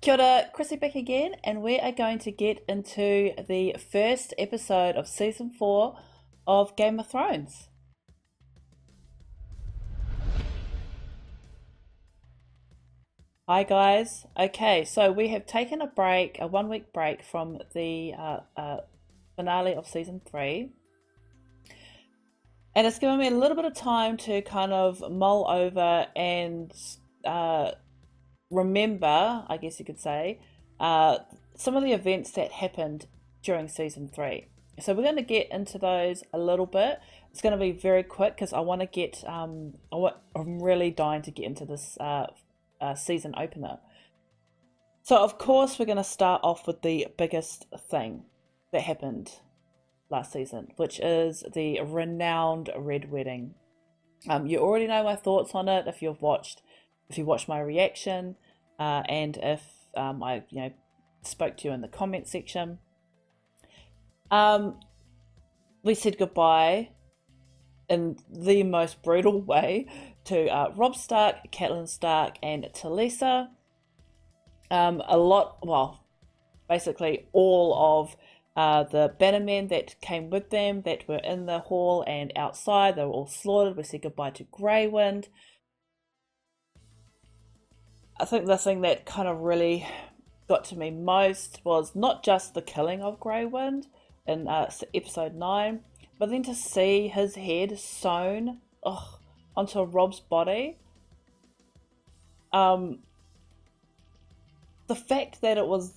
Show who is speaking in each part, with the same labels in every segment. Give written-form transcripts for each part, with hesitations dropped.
Speaker 1: Kia ora, Chrissy back again, and we are going to get into the first episode of season 4 of Game of Thrones. Hi guys. Okay, so we have taken a break, a 1 week break from the finale of season 3, and it's given me a little bit of time to kind of mull over and uh, remember, I guess you could say, uh, some of the events that happened during season 3. So we're going to get into those a little bit. It's going to be very quick because I want to get, I'm really dying to get into this season opener. So of course we're going to start off with the biggest thing that happened last season, which is the renowned Red Wedding. You already know my thoughts on it if you watched my reaction, and if I spoke to you in the comment section. We said goodbye in the most brutal way to Robb Stark, Catelyn Stark, and Talisa. Basically all of the bannermen that came with them that were in the hall and outside, they were all slaughtered. We said goodbye to Grey Wind. I think the thing that kind of really got to me most was not just the killing of Grey Wind in episode 9, but then to see his head sewn onto Robb's body. The fact that it was,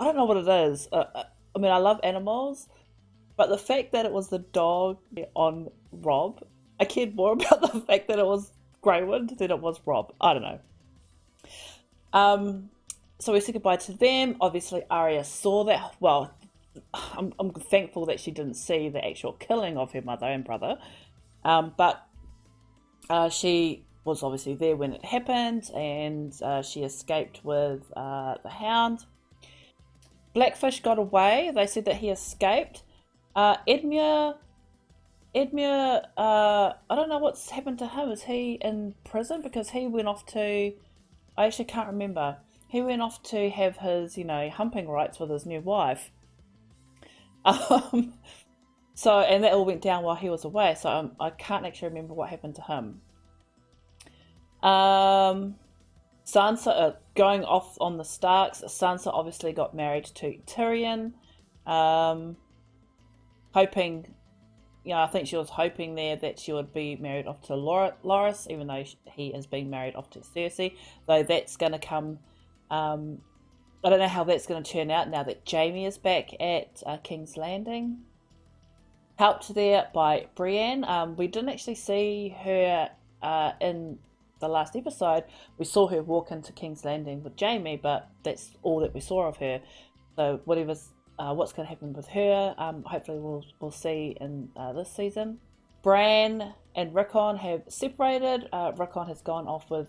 Speaker 1: I don't know what it is. I mean, I love animals, but the fact that it was the dog on Robb, I cared more about the fact that it was Grey Wind than it was Robb. I don't know. So we said goodbye to them. Obviously, Arya saw that. Well, I'm thankful that she didn't see the actual killing of her mother and brother, but she was obviously there when it happened, and she escaped with the Hound. Blackfish got away. They said that he escaped. Edmure, I don't know what's happened to him. Is he in prison? Because he went off to, I actually can't remember. He went off to have his, humping rights with his new wife. So, and that all went down while he was away. So I can't actually remember what happened to him. Sansa, going off on the Starks. Sansa obviously got married to Tyrion. Hoping, I think she was hoping there that she would be married off to Loras, even though he is being married off to Cersei. Though that's going to come, I don't know how that's going to turn out now that Jaime is back at King's Landing. Helped there by Brienne. We didn't actually see her in the last episode. We saw her walk into King's Landing with Jaime, but that's all that we saw of her. So what's going to happen with her, hopefully we'll see in this season. Bran and Rickon have separated. Rickon has gone off with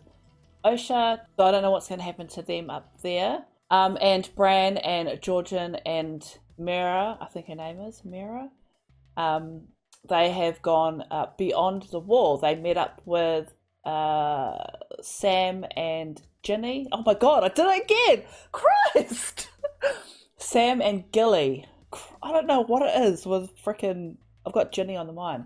Speaker 1: Osha, so I don't know what's going to happen to them up there. And Bran and Georgian and Mira, I think her name is Mira, they have gone beyond the wall. They met up with Sam and Ginny. Oh my god, I did it again! Christ! Sam and Gilly. I don't know what it is with frickin', I've got Ginny on the mind.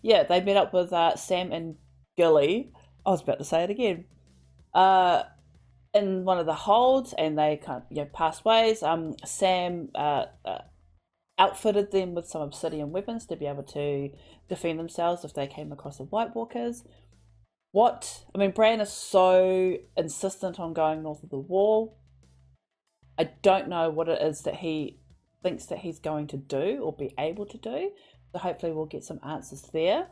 Speaker 1: Yeah, they met up with Sam and Gilly. I was about to say it again. In one of the holds, and they kind of passed ways. Sam outfitted them with some obsidian weapons to be able to defend themselves if they came across the White Walkers. Bran is so insistent on going north of the wall. I don't know what it is that he thinks that he's going to do or be able to do. So hopefully we'll get some answers there.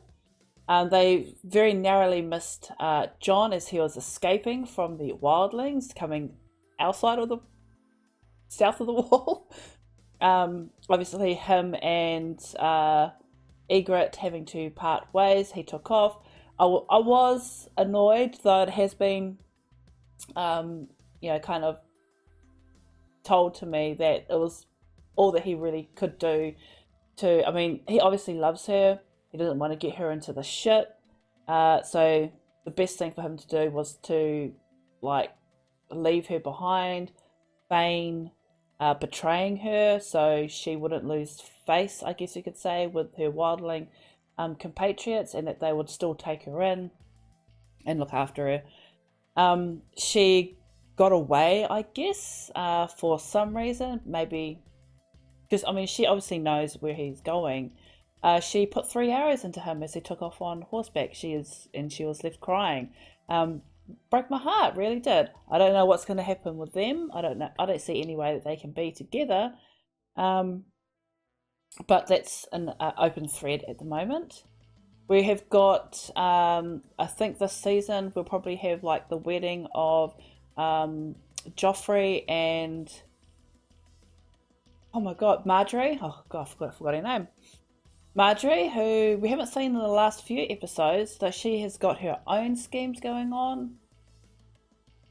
Speaker 1: They very narrowly missed Jon as he was escaping from the wildlings coming outside of the south of the wall. Obviously him and Ygritte having to part ways. He took off. I was annoyed, though it has been kind of told to me that it was all that he really could do he obviously loves her. He doesn't want to get her into the shit. So the best thing for him to do was to leave her behind, feign betraying her so she wouldn't lose face, I guess you could say, with her wildling compatriots, and that they would still take her in and look after her. She got away, I guess, for some reason, maybe because I mean she obviously knows where he's going. She put 3 arrows into him as he took off on horseback. She was left crying. Broke my heart, really did. I don't know what's going to happen with them. I don't know. I don't see any way that they can be together. But that's an open thread at the moment. We have got, I think this season we'll probably have like the wedding of Joffrey and, oh my god, Marjorie. Oh god, I forgot her name. Marjorie, who we haven't seen in the last few episodes, so she has got her own schemes going on.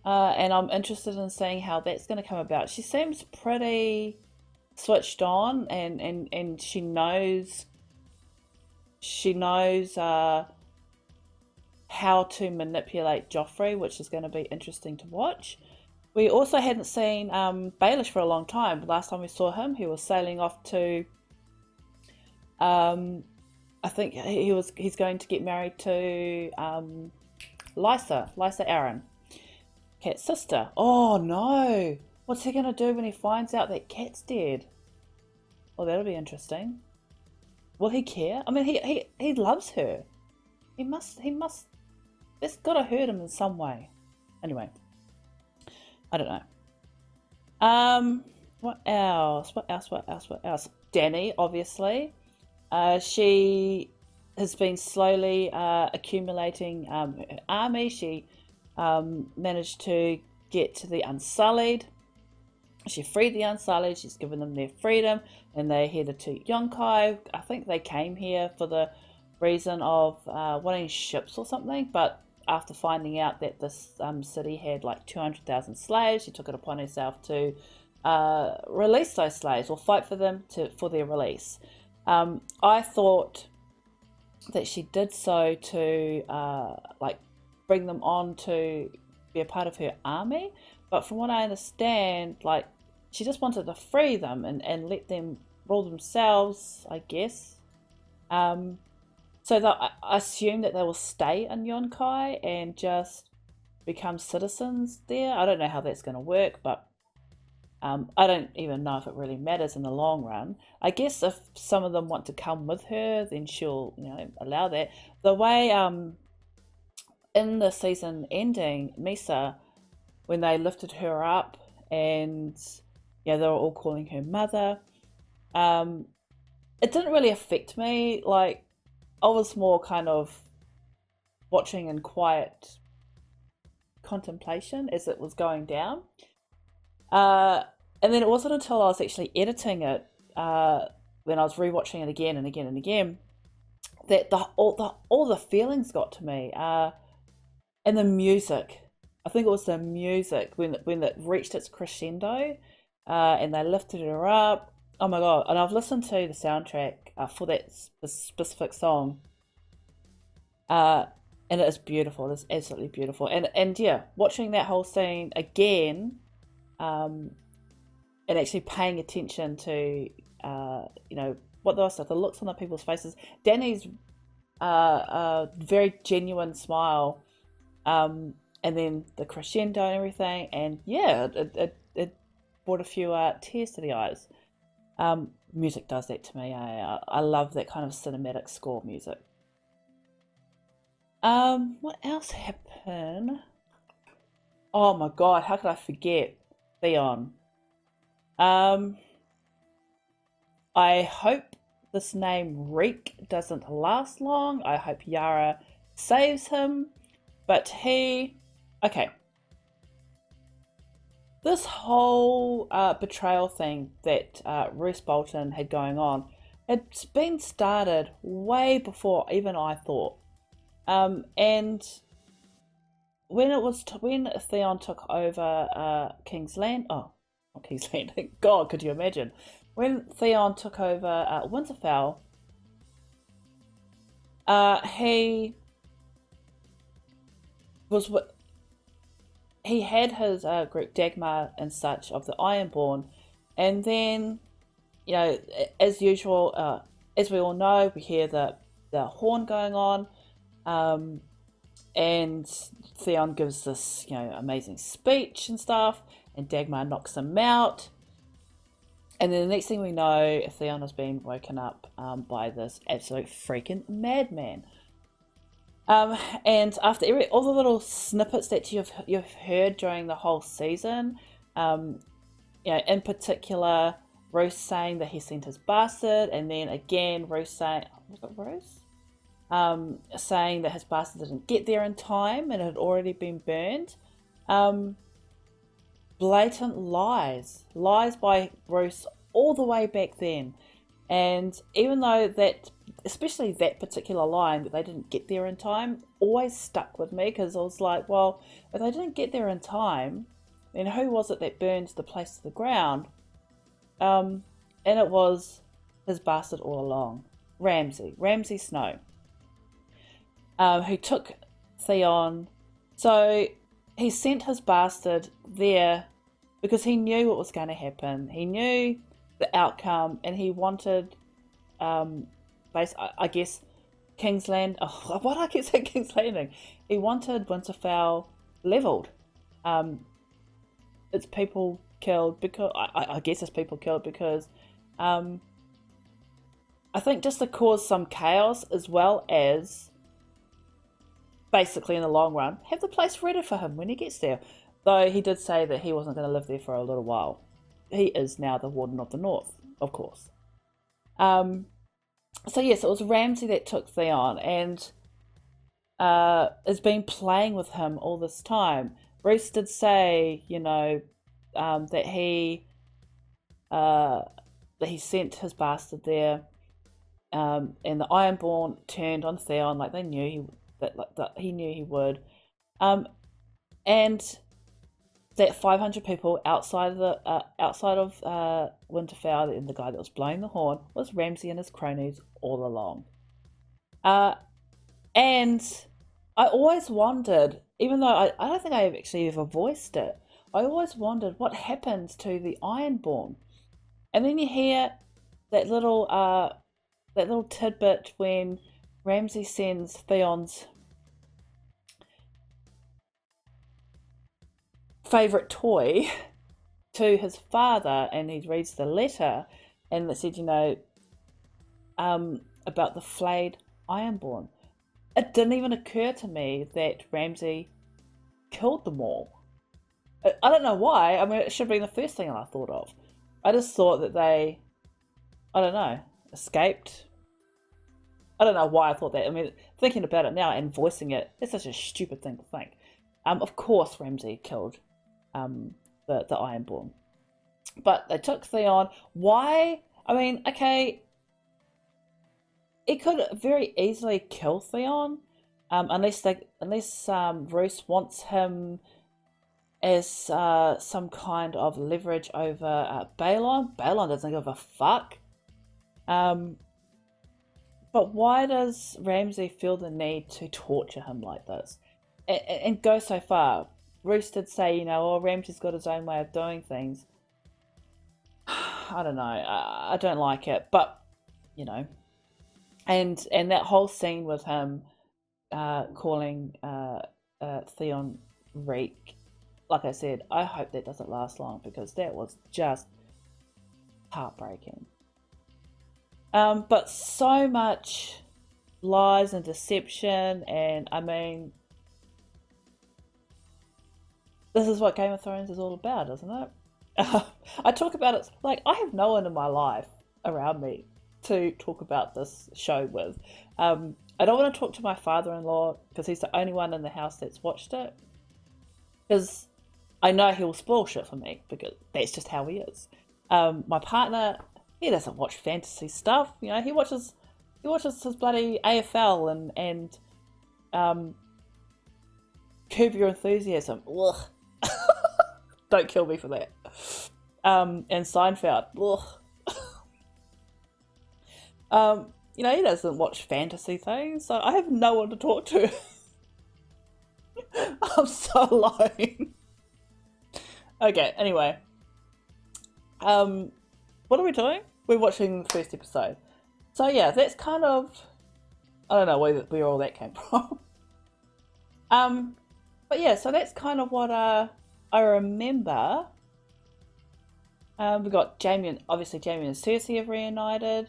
Speaker 1: And I'm interested in seeing how that's going to come about. She seems pretty switched on, and she knows how to manipulate Joffrey, which is going to be interesting to watch. We also hadn't seen Baelish for a long time. Last time we saw him, he was sailing off to I think he's going to get married to Lysa Arryn, Kat's sister. Oh no! What's he gonna do when he finds out that Kat's dead? Well, that'll be interesting. Will he care? I mean, he loves her. He must. It's gotta hurt him in some way. Anyway, I don't know. What else? What else? Dany, obviously. She has been slowly accumulating her army. She managed to get to the Unsullied. She freed the Unsullied. She's given them their freedom, and they headed to Yunkai. I think they came here for the reason of wanting ships or something, but after finding out that this city had like 200,000 slaves, she took it upon herself to release those slaves, or fight for them for their release. I thought that she did so to like bring them on to be a part of her army, but from what I understand, like she just wanted to free them and let them rule themselves, I guess. So that I assume that they will stay in Yunkai and just become citizens there. I don't know how that's going to work, but I don't even know if it really matters in the long run. I guess if some of them want to come with her, then she'll, allow that. The way in the season ending, Misa, when they lifted her up and they were all calling her mother, it didn't really affect me. Like, I was more kind of watching in quiet contemplation as it was going down. And then it wasn't until I was actually editing it, when I was rewatching it again and again and again, that all the feelings got to me. And the music, I think it was the music when it reached its crescendo, and they lifted her up. Oh my god! And I've listened to the soundtrack for that specific song, and it is beautiful. It's absolutely beautiful. And yeah, watching that whole scene again. And actually paying attention to, what they were saying, the looks on the people's faces. Dany's very genuine smile, and then the crescendo and everything, and yeah, it brought a few tears to the eyes. Music does that to me. I love that kind of cinematic score music. What else happened? Oh my god, how could I forget Theon? I hope this name Reek doesn't last long. I hope Yara saves him. But okay. This whole betrayal thing that Roose Bolton had going on, it's been started way before even I thought. And when Theon took over King's Land, not King's Landing, God, could you imagine? When Theon took over Winterfell, he was he had his group Dagmar and such of the Ironborn, and then, as usual, as we all know, we hear the horn going on, um, and Theon gives this amazing speech and stuff, and Dagmar knocks him out. And then the next thing we know, Theon has been woken up by this absolute freaking madman. And after all the little snippets that you've heard during the whole season, in particular, Roose saying that he sent his bastard, and then again Roose saying, was it Roose? Saying that his bastard didn't get there in time and it had already been burned. Blatant lies by Roose all the way back then. And even though that, especially that particular line that they didn't get there in time, always stuck with me, because I was like, well, if they didn't get there in time, then who was it that burned the place to the ground? And it was his bastard all along, Ramsay Snow, who took Theon. So he sent his bastard there because he knew what was going to happen. He knew the outcome, and he wanted, I guess, Kingsland. Oh, why do I keep saying King's Landing? He wanted Winterfell leveled. It's people killed because I guess it's people killed because, I think just to cause some chaos, as well as basically in the long run have the place ready for him when he gets there. Though he did say that he wasn't going to live there for a little while. He is now the Warden of the North, of course. So yes, it was Ramsay that took Theon and has been playing with him all this time. Roose did say, that he sent his bastard there, and the Ironborn turned on Theon like they knew he knew he would, and that 500 people outside of Winterfell, and the guy that was blowing the horn was Ramsay and his cronies all along. And I always wondered, even though I don't think I actually ever voiced it, I always wondered what happened to the Ironborn. And then you hear that little tidbit when Ramsay sends Theon's favourite toy to his father, and he reads the letter, and it said, about the flayed Ironborn. It didn't even occur to me that Ramsay killed them all. I don't know why. I mean, it should have been the first thing I thought of. I just thought that they, I don't know, escaped. I don't know why I thought that. I mean, thinking about it now and voicing it, it's such a stupid thing to think. Of course Ramsay killed the Ironborn. But they took Theon. Why? I mean, okay, it could very easily kill Theon, unless Roose wants him as some kind of leverage over Balon. Balon doesn't give a fuck. But why does Ramsay feel the need to torture him like this? And go so far. Roose did say, Ramsay's got his own way of doing things. I don't know. I don't like it. But, and that whole scene with him calling Theon Reek, like I said, I hope that doesn't last long, because that was just heartbreaking. But so much lies and deception, and I mean, this is what Game of Thrones is all about, isn't it? I talk about it like I have no one in my life around me to talk about this show with. I don't want to talk to my father-in-law because he's the only one in the house that's watched it, because I know he'll spoil shit for me, because that's just how he is. My partner, he doesn't watch fantasy stuff. He watches his bloody AFL and Curb Your Enthusiasm. Ugh. Don't kill me for that. And Seinfeld. Ugh. He doesn't watch fantasy things, so I have no one to talk to. I'm so alone. Okay, anyway. What are we doing? We're watching the first episode. So yeah, that's kind of, I don't know where all that came from. But yeah, so that's kind of what I remember. We got obviously Jamie and Cersei have reunited.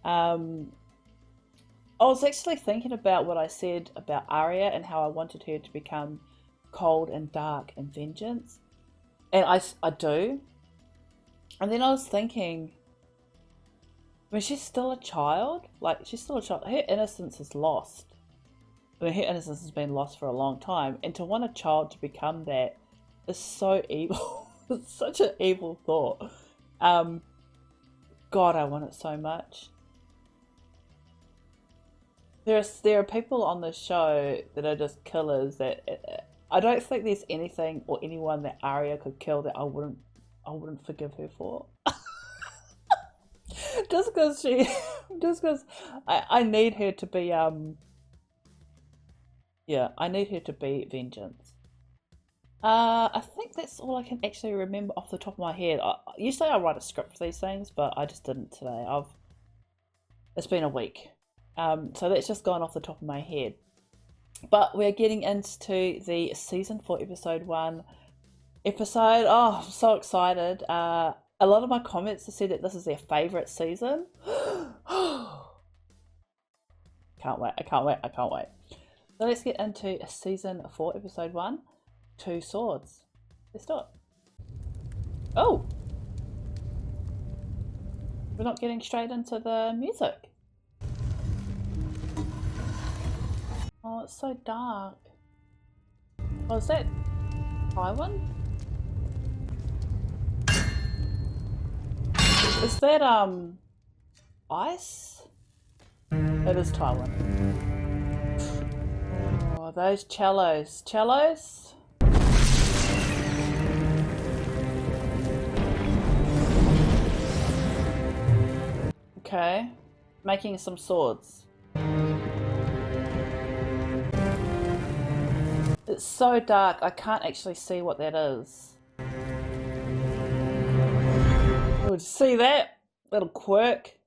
Speaker 1: I was actually thinking about what I said about Arya and how I wanted her to become cold and dark and vengeance. And I do. And then I was thinking, I mean, she's still a child. Like, she's still a child. Her innocence is lost. I mean, her innocence has been lost for a long time. And to want a child to become that is so evil. It's such an evil thought. God, I want it so much. There are people on this show that are just killers that I don't think there's anything or anyone that Arya could kill that I wouldn't forgive her for. just because I need her to be yeah, I need her to be vengeance. I think that's all I can actually remember off the top of my head. Usually I write a script for these things, but I just didn't today. It's been a week, so that's just gone off the top of my head. But we're getting into the season 4, episode 1 episode. Oh, I'm so excited. A lot of my comments have said that this is their favourite season. Can't wait, I can't wait, I can't wait. So let's get into season 4, episode 1. 2 swords. Let's do it. Oh! We're not getting straight into the music. Oh, it's so dark. Oh, is that Tywin? Is that, ice? It is Tywin. Oh, those cellos. Cellos? Okay. Making some swords. It's so dark, I can't actually see what that is. Oh, did you see that? Little quirk.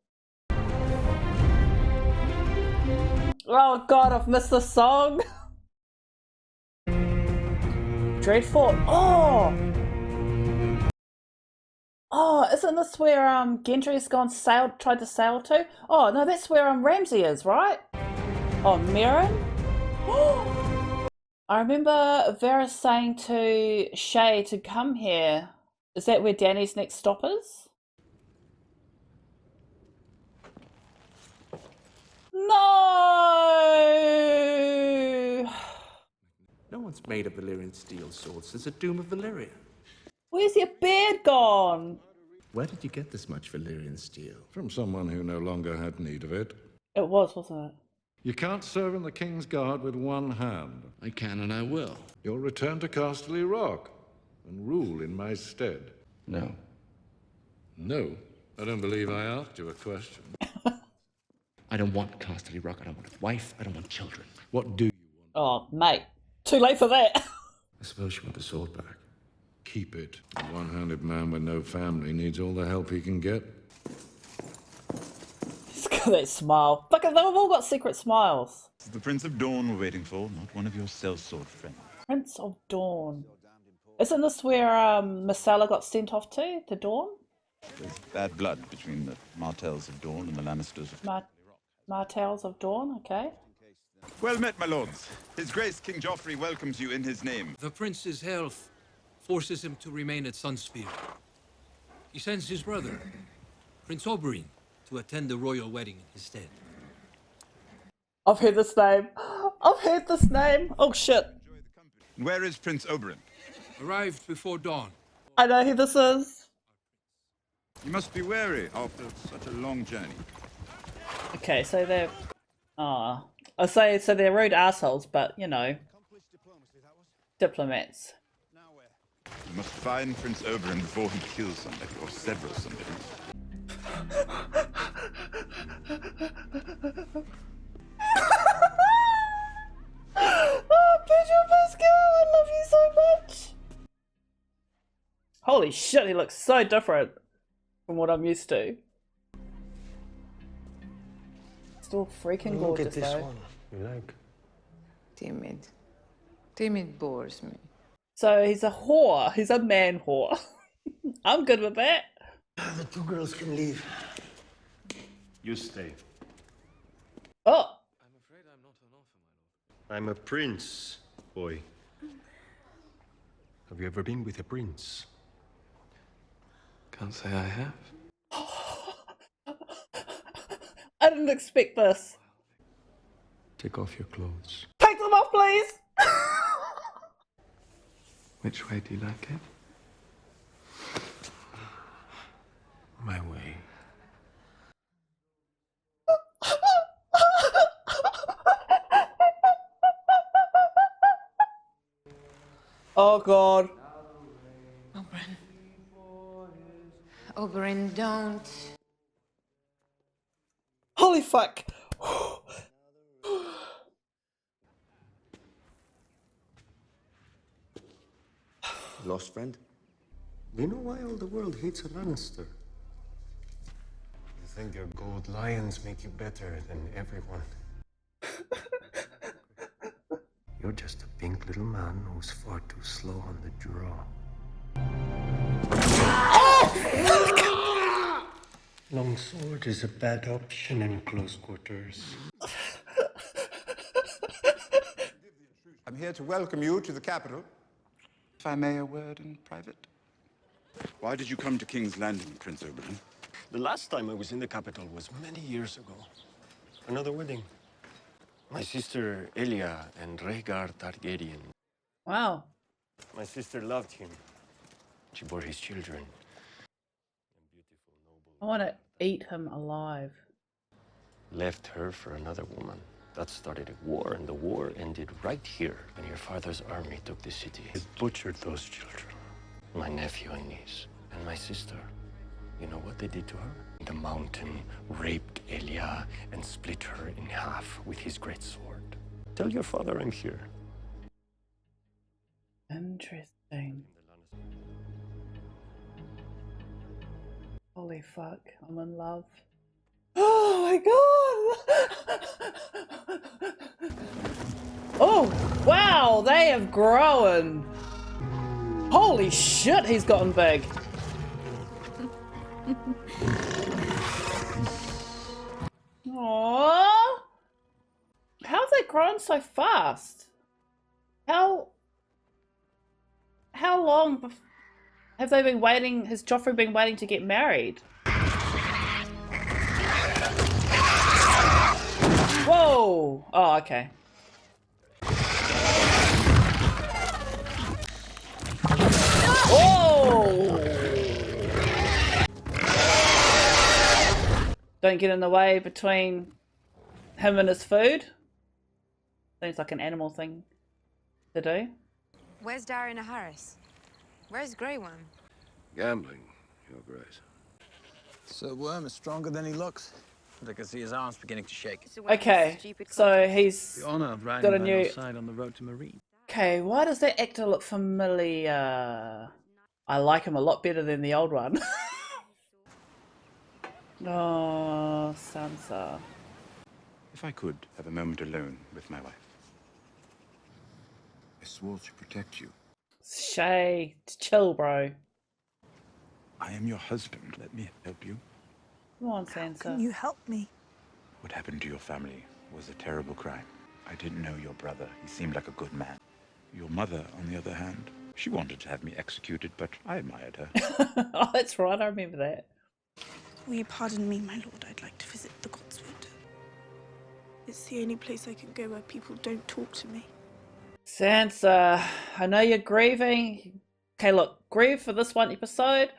Speaker 1: Oh god, I've missed the song. Dreadfort. Oh! Oh, isn't this where Gendry's tried to sail to? Oh no, that's where Ramsay is, right? Oh, Meryn? I remember Varys saying to Shay to come here. Is that where Dany's next stop is? No!
Speaker 2: No one's made of Valyrian steel swords since the doom of Valyria.
Speaker 1: Where's your beard gone?
Speaker 2: Where did you get this much Valyrian steel?
Speaker 3: From someone who no longer had need of it.
Speaker 1: It was, wasn't it?
Speaker 3: You can't serve in the King's Guard with one hand.
Speaker 2: I can and I will.
Speaker 3: You'll return to Casterly Rock and rule in my stead.
Speaker 2: No.
Speaker 3: No? I don't believe I asked you a question.
Speaker 2: I don't want Casterly Rock. I don't want a wife. I don't want children.
Speaker 3: What do you want?
Speaker 1: Oh, mate. Too late for that.
Speaker 2: I suppose you want the sword back.
Speaker 3: Keep it. A one-handed man with no family needs all the help he can get.
Speaker 1: He's got that smile. Fuck it, they've all got secret smiles.
Speaker 4: This is the Prince of Dawn we're waiting for, not one of your sellsword friends.
Speaker 1: Prince of Dawn. Isn't this where Myrcella got sent off to Dawn?
Speaker 4: There's bad blood between the Martells of Dawn and the Lannisters of
Speaker 1: Martells of Dawn, okay.
Speaker 4: Well met, my lords. His Grace King Joffrey welcomes you in his name.
Speaker 5: The prince's health forces him to remain at Sunspear. He sends his brother, Prince Oberyn, to attend the royal wedding in his stead.
Speaker 1: I've heard this name. I've heard this name. Oh shit.
Speaker 4: Where is Prince Oberyn?
Speaker 5: Arrived before dawn.
Speaker 1: I know who this is.
Speaker 4: You must be wary after such a long journey.
Speaker 1: Okay, so they're... Oh. I say, so they're rude assholes, but, you know. Diplomats.
Speaker 4: You must find Prince Oberyn before he kills somebody, or several somebody.
Speaker 1: Oh, Pedro Pascal, I love you so much. Holy shit, he looks so different from what I'm used to. Still freaking
Speaker 6: Look
Speaker 1: gorgeous
Speaker 6: at this
Speaker 1: though.
Speaker 6: one. You like?
Speaker 7: Timid. Timid bores me.
Speaker 1: So he's a whore. He's a man whore. I'm good with that.
Speaker 6: The two girls can leave.
Speaker 8: You stay.
Speaker 1: Oh,
Speaker 6: I'm afraid I'm not an orphan, my lord. I'm a prince, boy. Have you ever been with a prince? Can't say I have.
Speaker 1: I didn't expect this.
Speaker 6: Take off your clothes.
Speaker 1: Take them off, please.
Speaker 6: Which way do you like it? My way.
Speaker 1: Oh god.
Speaker 7: Oberyn. Oberyn, don't.
Speaker 1: Holy fuck.
Speaker 6: Lost friend? Do you know why all the world hates a Lannister? You think your gold lions make you better than everyone. You're just a pink little man who's far too slow on the draw. Longsword is a bad option in close quarters.
Speaker 4: I'm here to welcome you to the capital. If I may, a word in private. Why did you come to King's Landing, Prince Oberyn?
Speaker 6: The last time I was in the capital was many years ago. Another wedding. My sister Elia and Rhaegar Targaryen.
Speaker 1: Wow.
Speaker 6: My sister loved him. She bore his children.
Speaker 1: I want to eat him alive.
Speaker 6: Left her for another woman. That started a war, and the war ended right here when your father's army took the city. It butchered those children. My nephew and niece, and my sister. You know what they did to her? The mountain raped Elia and split her in half with his great sword. Tell your father I'm here.
Speaker 1: Interesting. Holy fuck, I'm in love. Oh my god! Oh, wow, they have grown. Holy shit, he's gotten big. Aww. How have they grown so fast? How long have they been waiting? Has Joffrey been waiting to get married? Whoa! Oh, okay. Oh! Don't get in the way between him and his food. Seems like an animal thing to do.
Speaker 9: Where's Darian Harris? Where's Grey Worm?
Speaker 8: Gambling, Your Grace.
Speaker 10: Sir Worm is stronger than he looks. But I can see his arms beginning to shake.
Speaker 1: Okay, so he's
Speaker 10: The honor of
Speaker 1: got
Speaker 10: riding
Speaker 1: a
Speaker 10: by
Speaker 1: new...
Speaker 10: your side on the road to Marine.
Speaker 1: Okay, why does that actor look familiar? I like him a lot better than the old one. Oh, Sansa.
Speaker 4: If I could have a moment alone with my wife.
Speaker 3: I swore to protect you.
Speaker 1: Shay, chill, bro.
Speaker 4: I am your husband. Let me help you.
Speaker 1: Come on, Sansa.
Speaker 11: Can you help me?
Speaker 4: What happened to your family was a terrible crime. I didn't know your brother. He seemed like a good man. Your mother, on the other hand, she wanted to have me executed, but I admired her.
Speaker 1: Oh, that's right, I remember that.
Speaker 11: Will you pardon me, my lord? I'd like to visit the Godswood. It's the only place I can go where people don't talk to me.
Speaker 1: Sansa, I know you're grieving. Okay, look, grieve for this one episode.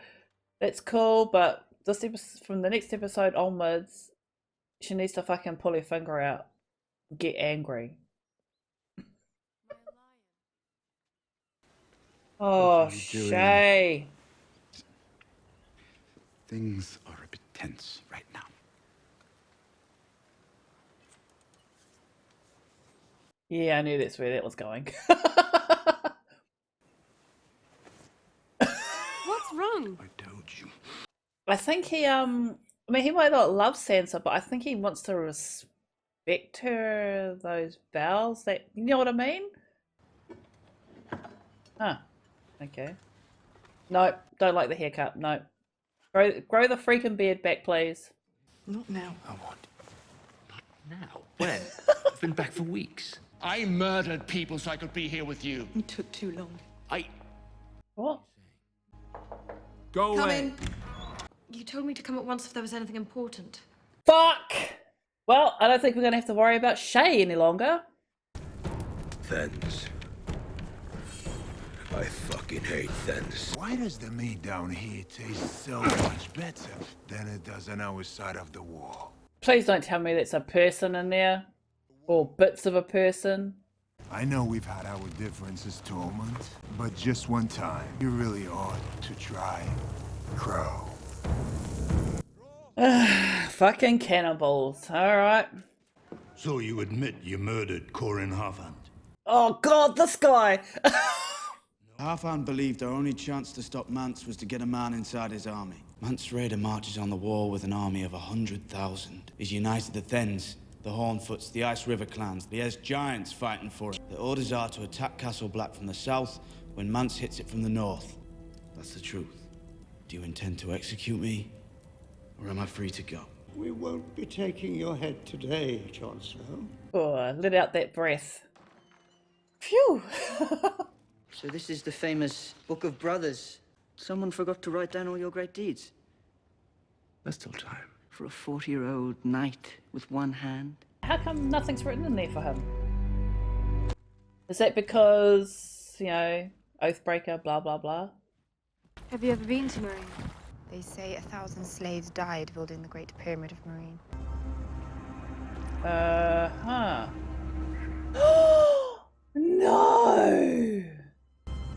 Speaker 1: That's cool, but this episode, from the next episode onwards, she needs to fucking pull her finger out. Get angry. Oh, Shay.
Speaker 4: Things are a bit tense right now.
Speaker 1: Yeah, I knew that's where that was going.
Speaker 9: What What's wrong?
Speaker 3: I told you.
Speaker 1: I think he I mean, he might not love Sansa, but I think he wants to respect her those vows. That, you know what I mean? Huh. Okay. Nope, don't like the haircut. Nope. Grow the freaking beard back, please.
Speaker 2: Not now. I want. Not now. When? I've been back for weeks. I murdered people so I could be here with you.
Speaker 11: It took too long.
Speaker 1: What?
Speaker 5: Go away.
Speaker 9: You told me to come at once if there was anything important.
Speaker 1: Fuck! Well, I don't think we're gonna have to worry about Shay any longer.
Speaker 8: Thens. I fucking hate Thens.
Speaker 3: Why does the meat down here taste so much better than it does on our side of the wall?
Speaker 1: Please don't tell me that's a person in there. Or bits of a person.
Speaker 3: I know we've had our differences, Tormund, but just one time, you really ought to try Crow.
Speaker 1: Fucking cannibals. Alright.
Speaker 12: So you admit you murdered Corin Halfhand?
Speaker 1: Oh god, this guy!
Speaker 10: Halfhand believed our only chance to stop Mance was to get a man inside his army. Mance Raider marches on the wall with an army of 100,000. He's united the Thens, the Hornfoots, the Ice River clans, the Aes Giants fighting for it. The orders are to attack Castle Black from the south when Mance hits it from the north. That's the truth. Do you intend to execute me, or am I free to go?
Speaker 12: We won't be taking your head today, Jon Snow.
Speaker 1: Oh, let out that breath. Phew!
Speaker 13: So this is the famous Book of Brothers. Someone forgot to write down all your great deeds.
Speaker 2: There's still time.
Speaker 13: For a 40-year-old knight with one hand.
Speaker 1: How come nothing's written in there for him? Is that because, you know, Oathbreaker, blah blah blah?
Speaker 9: Have you ever been to Marine?
Speaker 7: They say 1,000 slaves died building the Great Pyramid of Marine.
Speaker 1: Huh. No!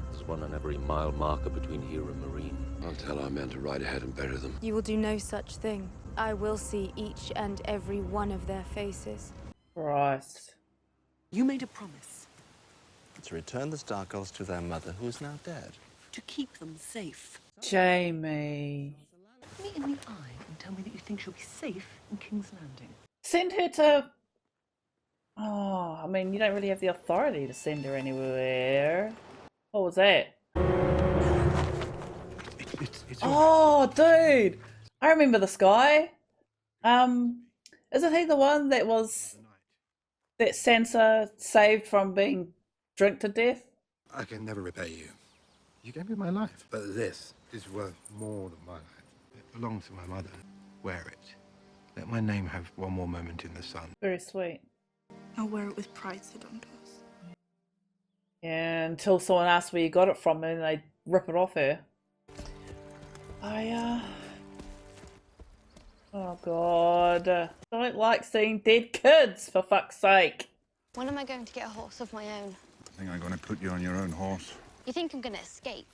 Speaker 6: There's one on every mile marker between here and Marine.
Speaker 8: I'll tell our men to ride ahead and bury them.
Speaker 9: You will do no such thing. I will see each and every one of their faces.
Speaker 1: Christ.
Speaker 14: You made a promise.
Speaker 15: To return the Stark Elves to their mother, who is now dead.
Speaker 14: To keep them safe.
Speaker 1: Jamie.
Speaker 14: Look me in the eye and tell me that you think she'll be safe in King's Landing.
Speaker 1: Send her to... Oh, I mean, you don't really have the authority to send her anywhere. What was that? Oh, dude! I remember this guy. Isn't he the one that Sansa saved from being drunk to death?
Speaker 3: I can never repay you. You gave me my life, but this is worth more than my life. It belongs to my mother. Wear it. Let my name have one more moment in the sun.
Speaker 1: Very sweet.
Speaker 11: I'll wear it with pride, Sir Dontos.
Speaker 1: Yeah, until someone asks where you got it from and they rip it off her. Oh god. I don't like seeing dead kids, for fuck's sake.
Speaker 16: When am I going to get a horse of my own?
Speaker 3: I think I'm going to put you on your own horse.
Speaker 16: You think I'm going to escape?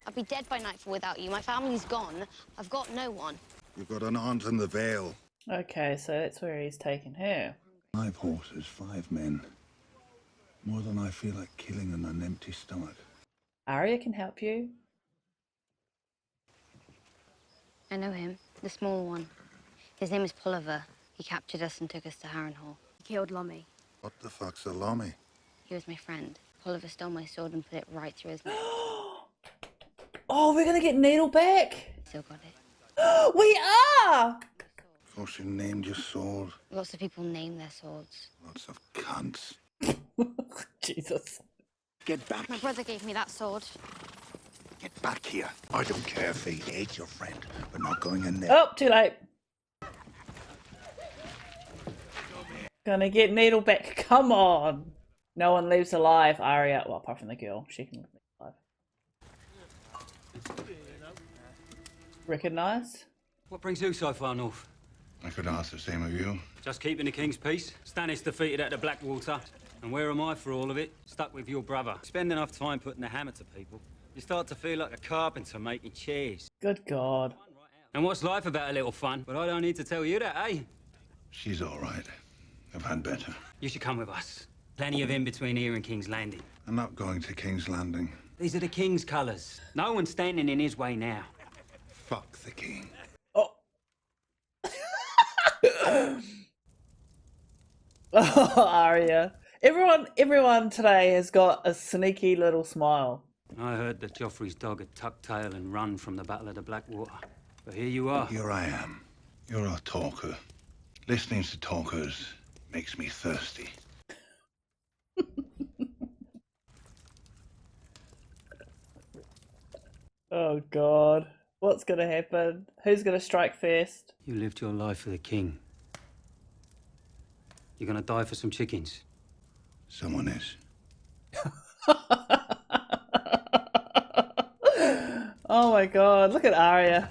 Speaker 16: I'll be dead by nightfall without you. My family's gone. I've got no one.
Speaker 3: You've got an aunt in the Vale.
Speaker 1: Okay, so that's where he's taking her.
Speaker 3: 5 horses, 5 men. More than I feel like killing on an empty stomach.
Speaker 1: Arya can help you.
Speaker 16: I know him, the small one. His name is Polliver. He captured us and took us to Harrenhal. He killed Lommy.
Speaker 3: What the fuck's a Lommy?
Speaker 16: He was my friend. Polliver stole my sword and put it right through his neck.
Speaker 1: Oh, we're gonna get Needle back?
Speaker 16: Still got it.
Speaker 1: We are!
Speaker 3: Of course you named your sword.
Speaker 16: Lots of people name their swords.
Speaker 3: Lots of cunts.
Speaker 1: Jesus.
Speaker 3: Get back.
Speaker 16: My brother gave me that sword.
Speaker 3: Get back here. I don't care if he ate your friend. We're not going in there.
Speaker 1: Oh, too late. Gonna get Needle back. Come on. No one leaves alive. Arya, well, apart from the girl. She can leave alive. Recognise?
Speaker 17: What brings you so far north?
Speaker 3: I could ask the same of you.
Speaker 17: Just keeping the king's peace. Stannis defeated at the Blackwater. And where am I for all of it? Stuck with your brother. Spend enough time putting the hammer to people. You start to feel like a carpenter making chairs.
Speaker 1: Good God.
Speaker 17: And what's life about a little fun? But I don't need to tell you that, eh?
Speaker 3: She's all right. I've had better.
Speaker 17: You should come with us. Plenty of in between here and King's Landing.
Speaker 3: I'm not going to King's Landing.
Speaker 17: These are the king's colours. No one's standing in his way now.
Speaker 3: Fuck the king.
Speaker 1: Oh. Oh, Arya. Everyone today has got a sneaky little smile.
Speaker 17: I heard that Joffrey's dog had tucked tail and run from the Battle of the Blackwater. But here you are.
Speaker 18: Here I am. You're a talker. Listening to talkers makes me thirsty.
Speaker 1: Oh God. What's gonna happen? Who's gonna strike first?
Speaker 17: You lived your life for the king. You're gonna die for some chickens.
Speaker 18: Someone is.
Speaker 1: Oh my God, look at Arya.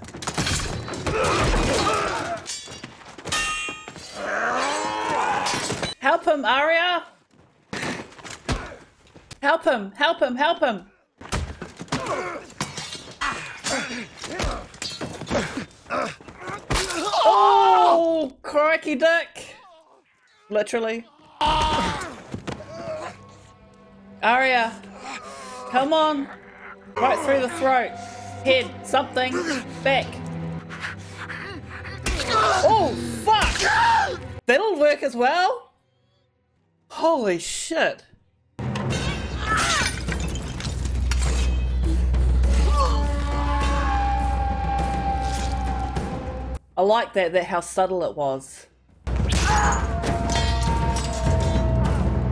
Speaker 1: Help him, Arya! Help him, help him, help him! Oh, crikey dick! Literally. Arya, come on. Right through the throat. Head, something. Back. Oh, fuck! That'll work as well? Holy shit. I like that how subtle it was.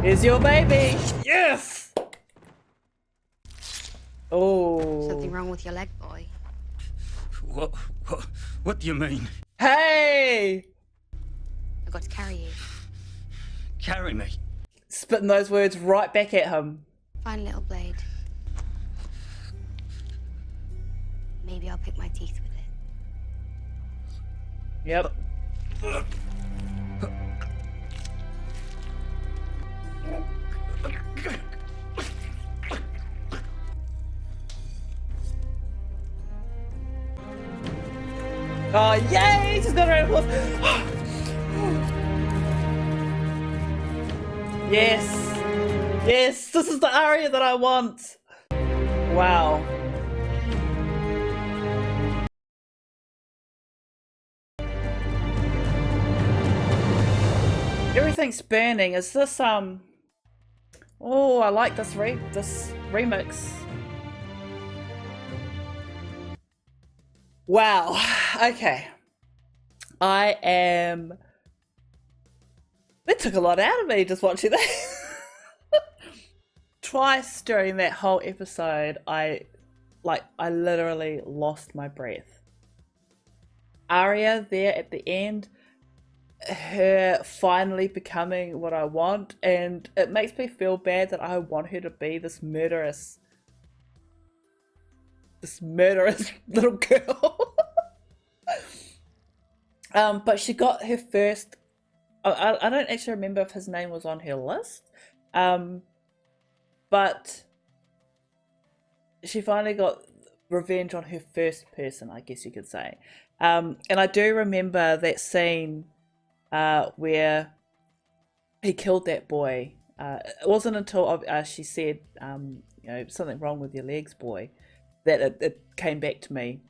Speaker 1: Here's your baby! Yes! Oh.
Speaker 16: Something wrong with your leg, boy?
Speaker 17: What do you mean?
Speaker 1: Hey!
Speaker 16: I've got to carry you.
Speaker 17: Carry me?
Speaker 1: Spitting those words right back at him.
Speaker 16: Fine little blade. Maybe I'll pick my teeth with it.
Speaker 1: Yep. Oh, yay! She's got her own horse. Yes. Yes, this is the Arya that I want. Wow. Everything's burning. Is this oh, I like this remix. Wow. Okay. It took a lot out of me just watching that. Twice during that whole episode, I literally lost my breath. Arya there at the end, her finally becoming what I want, and it makes me feel bad that I want her to be this murderous little girl. But she got her first. I don't actually remember if his name was on her list, but she finally got revenge on her first person, I guess you could say. And I do remember that scene where he killed that boy. It wasn't until she said, you know, something wrong with your legs, boy, that it came back to me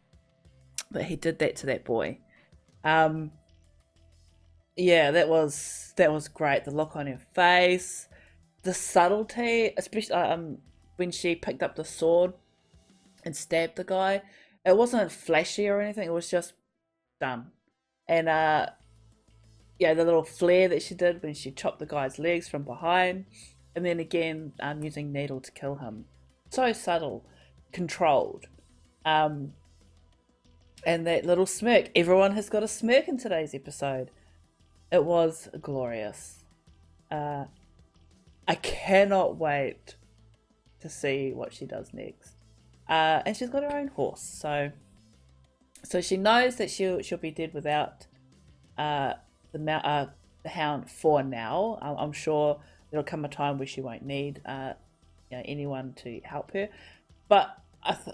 Speaker 1: that he did that to that boy. Yeah, that was great. The look on her face, the subtlety, especially when she picked up the sword and stabbed the guy. It wasn't flashy or anything. It was just done. And yeah, the little flare that she did when she chopped the guy's legs from behind, and then again using needle to kill him. So subtle, controlled. And that little smirk. Everyone has got a smirk in today's episode. It was glorious. I cannot wait to see what she does next. And she's got her own horse, so she knows that she'll be dead without the hound for now. I'm sure there'll come a time where she won't need anyone to help her. But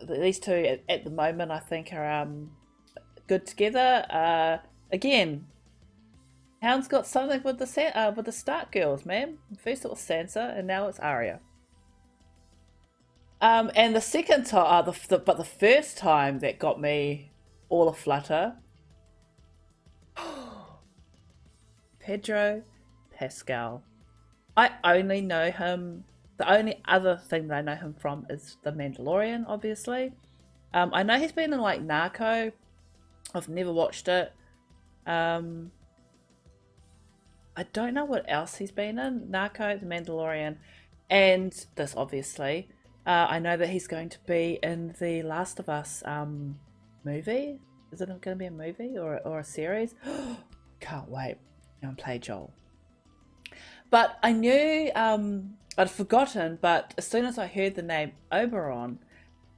Speaker 1: these two at the moment, I think, are good together. Again, Hound's got something with the Stark girls, man. First it was Sansa, and now it's Arya. And the second time, but the first time that got me all aflutter, Pedro Pascal. I only know him. The only other thing that I know him from is The Mandalorian, obviously. I know he's been in like Narco. I've never watched it. I don't know what else he's been in. Narco, The Mandalorian, and this obviously. I know that he's going to be in the Last of Us movie. Is it going to be a movie or a series? Can't wait. I'm play Joel. But I knew, I'd forgotten, but as soon as I heard the name Oberon,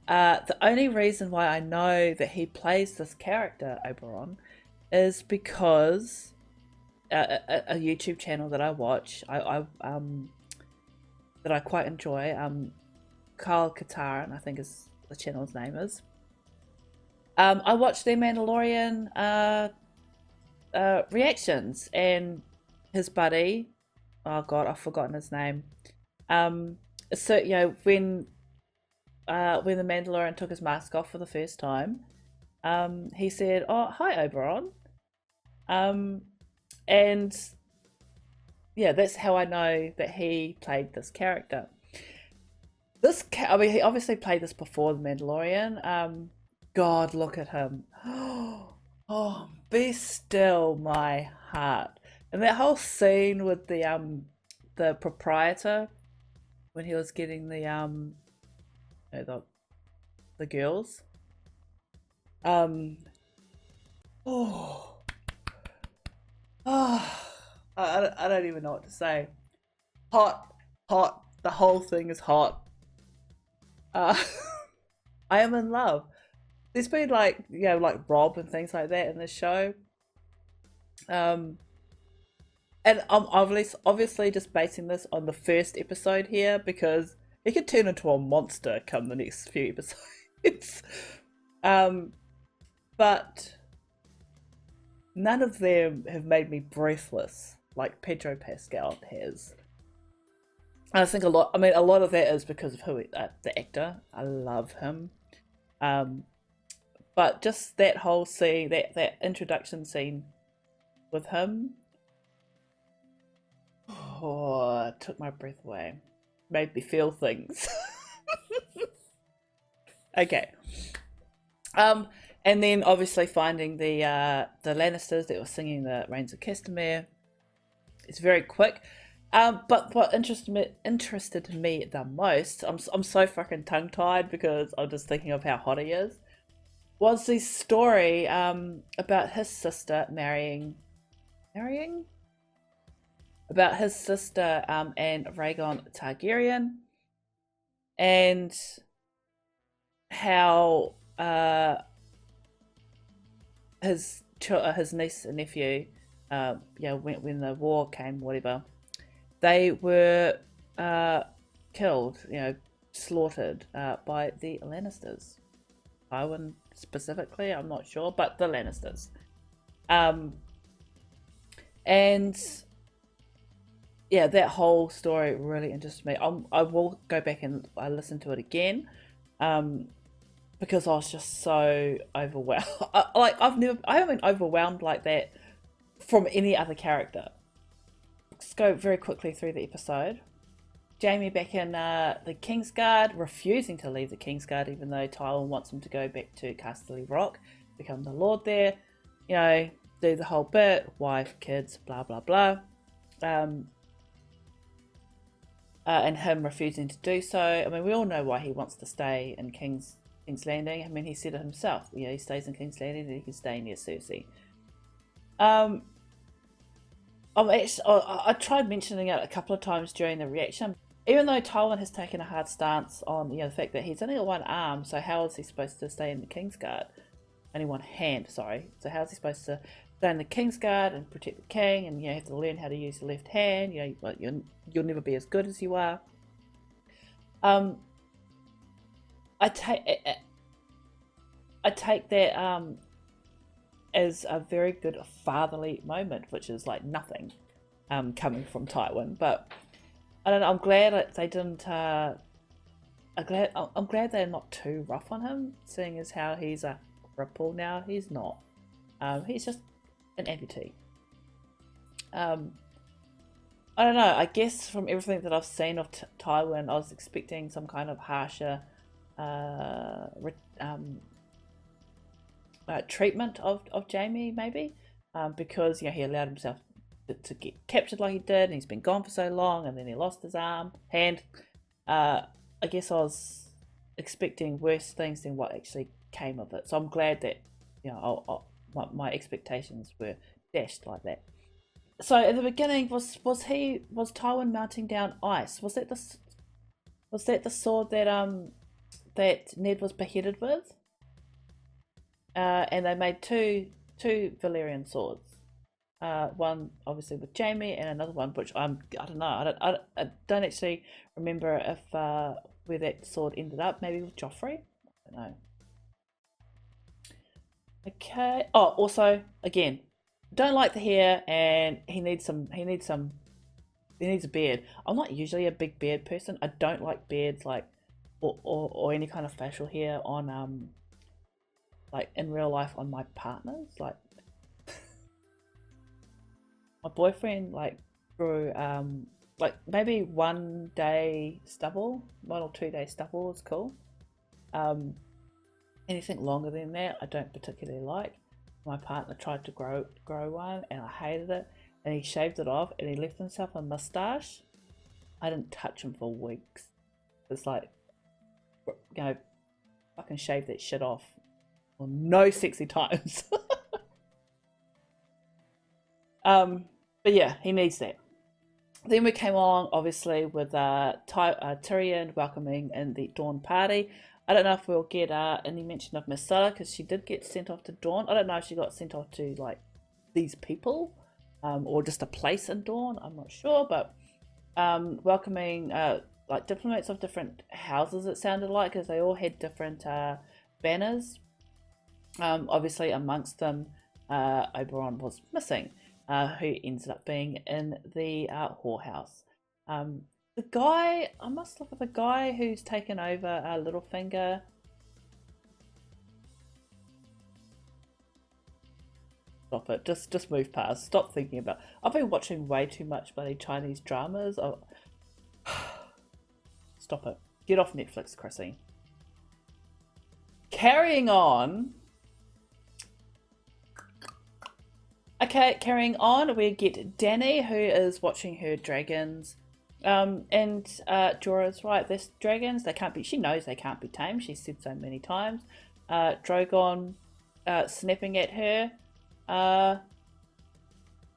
Speaker 1: the only reason why I know that he plays this character, Oberon, is because a YouTube channel that I watch, that I quite enjoy, Kyle Katarn, I think is the channel's name is. I watched their Mandalorian reactions, and his buddy, oh god, I've forgotten his name. So you know, when the Mandalorian took his mask off for the first time, he said, "Oh, hi, Oberon," and yeah, that's how I know that he played this character. I mean, he obviously played this before the Mandalorian. God, look at him. Oh, be still, my heart. And that whole scene with the proprietor when he was getting the girls. I don't even know what to say. Hot. The whole thing is hot. I am in love. There's been like, you know, like Rob and things like that in this show. And I'm obviously just basing this on the first episode here because he could turn into a monster come the next few episodes. But none of them have made me breathless like Pedro Pascal has. And I think a lot of that is because of the actor. I love him. But just that whole scene, that introduction scene with him, oh, it took my breath away. Made me feel things. Okay. And then obviously finding the Lannisters that were singing the Reigns of Castamere. It's very quick. But what interested me the most, I'm so fucking tongue-tied because I'm just thinking of how hot he is, was the story about his sister marrying? About his sister and Rhaegon Targaryen, and how his niece and nephew, when the war came, whatever, they were killed, slaughtered by the Lannisters. Tywin specifically, I'm not sure, but the Lannisters. And yeah, that whole story really interests me. I will go back and listen to it again, because I was just so overwhelmed. I haven't been overwhelmed like that from any other character. Let's go very quickly through the episode. Jaime back in the Kingsguard, refusing to leave the Kingsguard, even though Tywin wants him to go back to Casterly Rock, become the Lord there. Do the whole bit, wife, kids, blah blah blah. And him refusing to do so. I mean, we all know why he wants to stay in King's Landing. I mean, he said it himself. He stays in King's Landing and he can stay near Cersei. I tried mentioning it a couple of times during the reaction. Even though Tywin has taken a hard stance on the fact that he's only got one arm, so how is he supposed to stay in the Kingsguard? Only one hand, sorry. So how is he supposed to stay in the Kingsguard and protect the king, and have to learn how to use the left hand? You'll never be as good as you are. I take that as a very good fatherly moment, which is like nothing coming from Tywin. But I don't know, I'm glad that they didn't I'm glad they're not too rough on him, seeing as how he's a cripple now. He's not. He's just an amputee. I don't know. I guess from everything that I've seen of Tywin, I was expecting some kind of harsher treatment of Jaime, maybe, because he allowed himself to get captured like he did, and he's been gone for so long, and then he lost his hand. I guess I was expecting worse things than what actually came of it. So I'm glad that my expectations were dashed like that. So at the beginning, was Tywin melting down ice? Was that the sword that Ned was beheaded with? And they made two Valyrian swords. One obviously with Jaime, and another one which I don't know. I don't actually remember if where that sword ended up. Maybe with Joffrey. I don't know. Okay. Oh, also again, don't like the hair, and he needs a beard. I'm not usually a big beard person. I don't like beards, like or any kind of facial hair on like in real life on my partners. Like my boyfriend like grew like maybe 1 day stubble, 1 or 2 day stubble is cool. Anything longer than that I don't particularly like. My partner tried to grow one, and I hated it, and he shaved it off, and he left himself a mustache. I didn't touch him for weeks. It's like, fucking shave that shit off. Well, no sexy times. But yeah, he needs that. Then we came along, obviously, with Tyrion welcoming in the Dawn party. I don't know if we'll get any mention of Myrcella, because she did get sent off to Dawn. I don't know if she got sent off to like these people, or just a place in Dawn. I'm not sure, but welcoming like diplomats of different houses. It sounded like, because they all had different banners. Obviously, amongst them, Oberyn was missing, who ended up being in the whorehouse. The guy, I must look at the guy who's taken over Littlefinger. Stop it. Just move past. Stop thinking about. I've been watching way too much bloody Chinese dramas. Oh. Stop it. Get off Netflix, Chrissy. Carrying on. Okay, carrying on. We get Dany, who is watching her dragons. And Jorah's right. There's dragons. They can't be. She knows they can't be tamed. She's said so many times. Drogon snapping at her.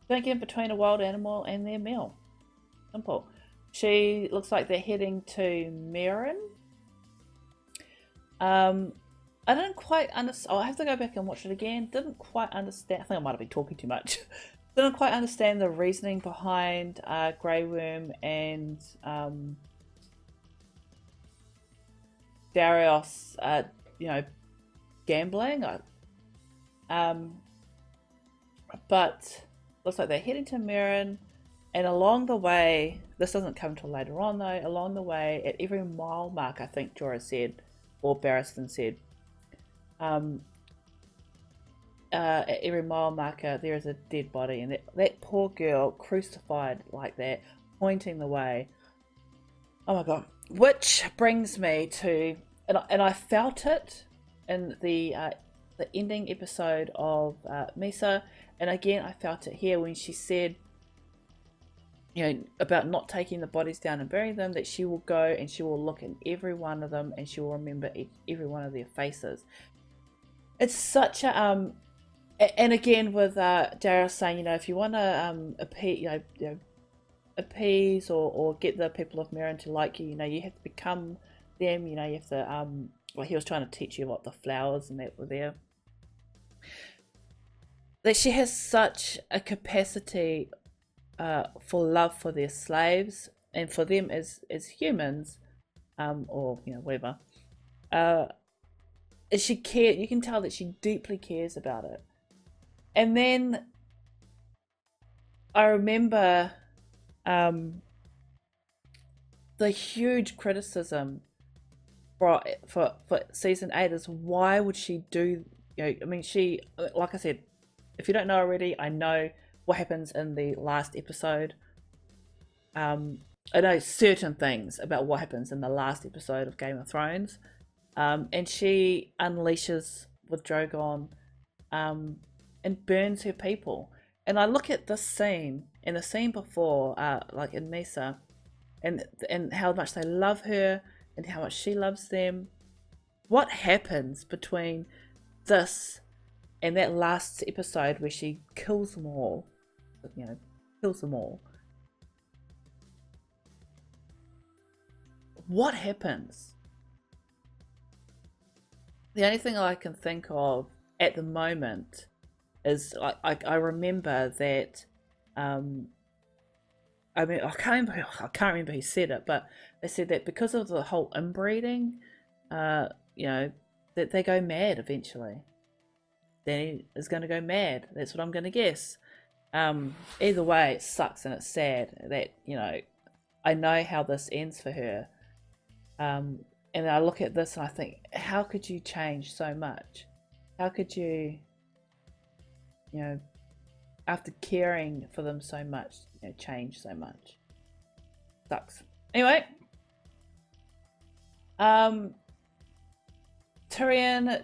Speaker 1: Don't get in between a wild animal and their meal. Simple. She looks like they're heading to Meryn. I didn't quite understand. I'll have to go back and watch it again. Didn't quite understand. I think I might have been talking too much. Didn't quite understand the reasoning behind Grey Worm and Darius, gambling. But looks like they're heading to Meryn, and along the way, this doesn't come till later on though. Along the way, at every mile mark, I think Jorah said, or Barristan said, at every mile marker there is a dead body, and that poor girl crucified like that, pointing the way. Oh my god. Which brings me to, and I felt it in the ending episode of Misa, and again I felt it here when she said, about not taking the bodies down and burying them, that she will go and she will look in every one of them, and she will remember every one of their faces. It's such a and again with Darius saying, if you want to appease or get the people of Meryn to like you, you have to become them. You have to well, he was trying to teach you what the flowers and that were there. That she has such a capacity for love for their slaves and for them as humans, or whatever. She cares. You can tell that she deeply cares about it. And then I remember the huge criticism for season 8 is why would she do, you know, I mean, she, like I said, if you don't know already, I know what happens in the last episode. I know certain things about what happens in the last episode of Game of Thrones. And she unleashes with Drogon and burns her people. And I look at this scene and the scene before, like in Mesa, and how much they love her and how much she loves them. What happens between this and that last episode where she kills them all, you know, kills them all? What happens? The only thing I can think of at the moment is I remember that I mean I can't remember who said it, but they said that because of the whole inbreeding, you know, that they go mad eventually. Danny is going to go mad. That's what I'm going to guess. Either way, it sucks and it's sad that, you know, I know how this ends for her. And I look at this and I think, how could you change so much? How could you, you know, after caring for them so much, you know, change so much? Sucks. Anyway, Tyrion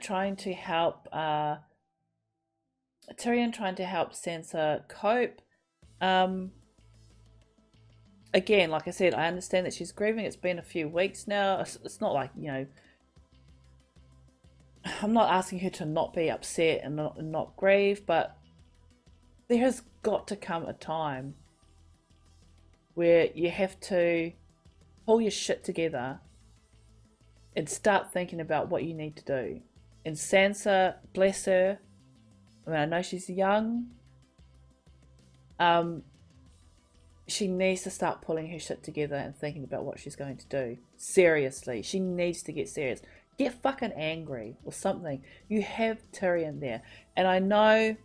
Speaker 1: trying to help Sansa cope. Again, like I said, I understand that she's grieving. It's been a few weeks now. It's not like, you know, I'm not asking her to not be upset and not grieve, but there has got to come a time where you have to pull your shit together and start thinking about what you need to do. And Sansa, bless her, I mean, I know she's young. She needs to start pulling her shit together and thinking about what she's going to do. Seriously, she needs to get serious. Get fucking angry or something. You have Tyrion there. And I know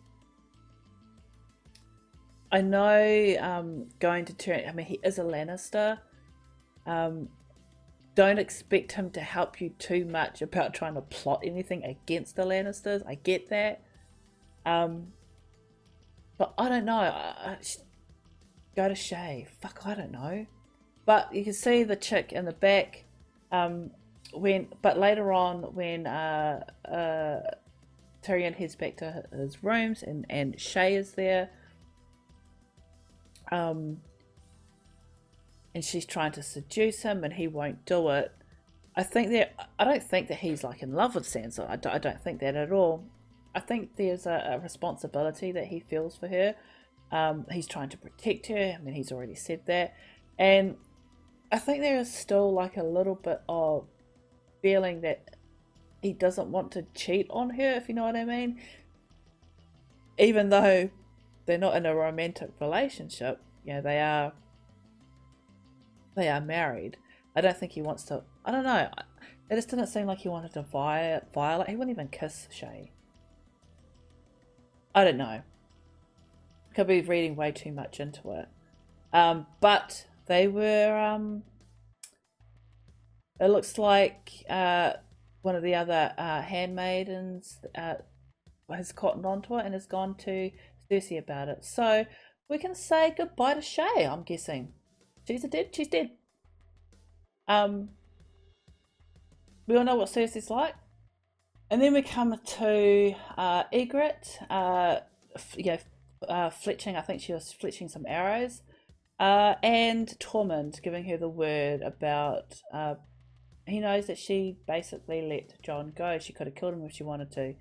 Speaker 1: going to Tyrion, I mean, he is a Lannister. Don't expect him to help you too much about trying to plot anything against the Lannisters. I get that. But I don't know. Go to Shay. Fuck, I don't know. But you can see the chick in the back. But later on, when Tyrion heads back to his rooms and Shay is there, and she's trying to seduce him and he won't do it. I don't think that he's like in love with Sansa. I don't think that at all. I think there's a responsibility that he feels for her. He's trying to protect her. I mean, he's already said that. And I think there is still like a little bit of feeling that he doesn't want to cheat on her, if you know what I mean. Even though they're not in a romantic relationship, you know, they are married. I don't think he wants to, I don't know. It just didn't seem like he wanted to violate. He wouldn't even kiss Shay. I don't know. Could be reading way too much into it. But they were, it looks like one of the other handmaidens has cottoned onto it and has gone to Cersei about it. So we can say goodbye to Shay, I'm guessing. She's dead. We all know what Cersei's like. And then we come to Ygritte, fletching, I think she was fletching some arrows, and Tormund giving her the word about, he knows that she basically let Jon go. She could have killed him if she wanted to,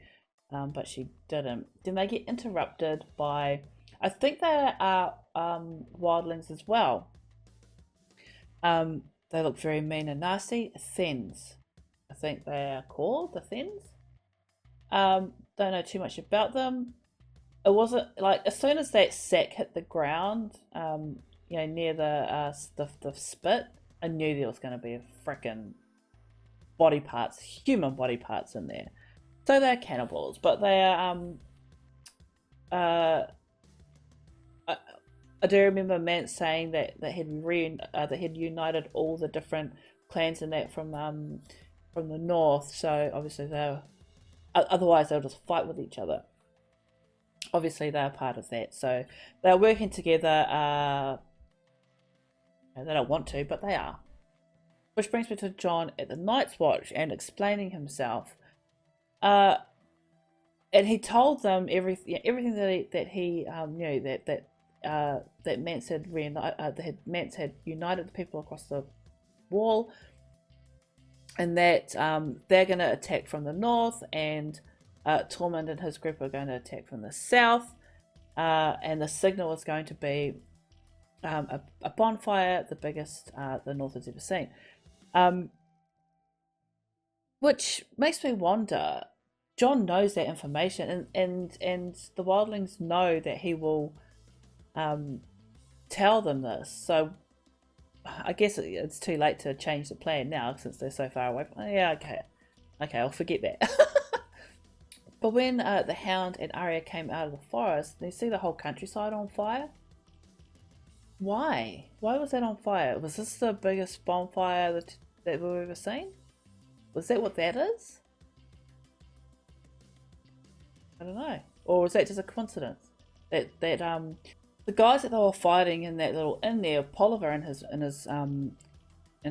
Speaker 1: but she didn't. Then they get interrupted by, I think they are wildlings as well. They look very mean and nasty. Thens, I think they are called, the Thens. Don't know too much about them. It wasn't like, as soon as that sack hit the ground, near the spit, I knew there was going to be a frickin' human body parts in there. So they're cannibals, but they are. I do remember Mance saying that he'd united all the different clans and that from from the north, so obviously they're, otherwise they'll just fight with each other. Obviously they're part of that, so they're working together. They don't want to, but they are. Which brings me to John at the Night's Watch and explaining himself. And he told them everything that he knew, that Mance had united the people across the wall, and that they're going to attack from the north, and Tormund and his group are going to attack from the south, and the signal is going to be a bonfire, the biggest the north has ever seen, which makes me wonder. John knows that information, and the wildlings know that he will tell them this. So I guess it's too late to change the plan now since they're so far away. Yeah, okay, I'll forget that. But when the Hound and Arya came out of the forest, they see the whole countryside on fire. Why? Why was that on fire? Was this the biggest bonfire that we've ever seen? Was that what that is? I don't know. Or was that just a coincidence? That the guys that they were fighting in that little inn there, Polliver and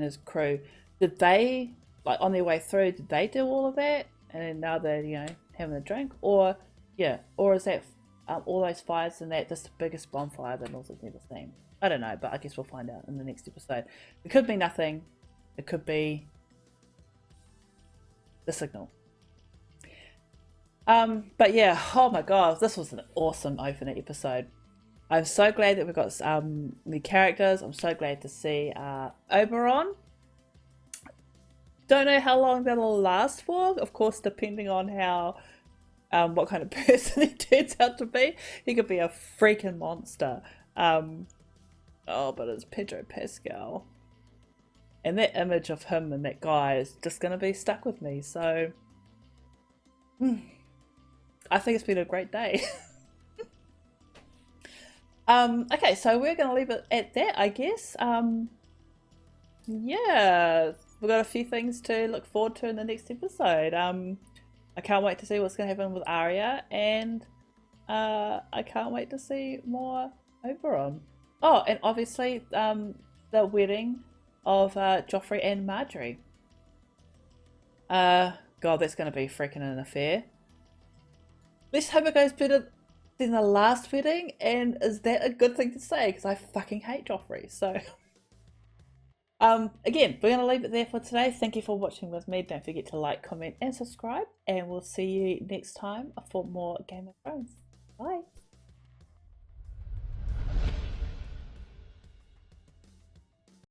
Speaker 1: his crew, did they, like, on their way through, did they do all of that? And then now they're, you know, having a drink? Or is that all those fires and that just the biggest bonfire that North has never seen? I don't know, but I guess we'll find out in the next episode. It could be nothing. It could be the signal. But yeah, oh my god, this was an awesome opener episode. I'm so glad that we've got new characters. I'm so glad to see Oberon. Don't know how long that'll last for, of course, depending on how what kind of person he turns out to be. He could be a freaking monster. Oh, but it's Pedro Pascal. And that image of him and that guy is just going to be stuck with me. So, I think it's been a great day. Okay, so we're going to leave it at that, I guess. Yeah, we've got a few things to look forward to in the next episode. I can't wait to see what's going to happen with Arya, and I can't wait to see more Oberon. Oh, and obviously the wedding of Joffrey and Marjorie. God, that's going to be freaking an affair. Let's hope it goes better than the last wedding, and is that a good thing to say? Because I fucking hate Joffrey, so... Again, we're going to leave it there for today. Thank you for watching with me. Don't forget to like, comment, and subscribe, and we'll see you next time for more Game of Thrones.